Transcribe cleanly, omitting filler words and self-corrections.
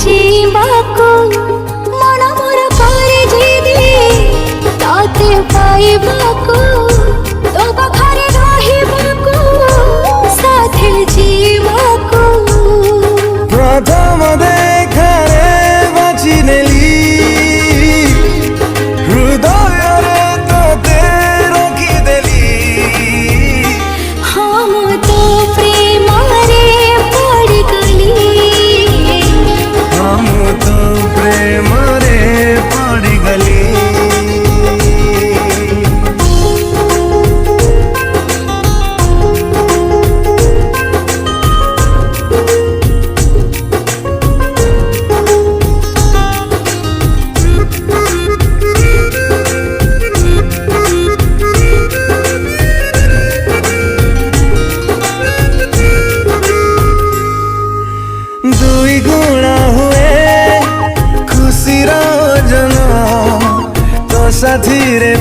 जीवाको मन मोर करे जीदी ताते पाइबाको तो पाखरे रहिबाको साथे जीवाको प्रथम देखारे बाची नेली हृदय रे तोते रखी देली हम तो प्रेम रे पड़ी गली हम तो प्रेम रे पड़ी गली दुई गुणा हुए खुशी रो जन तो साथी रे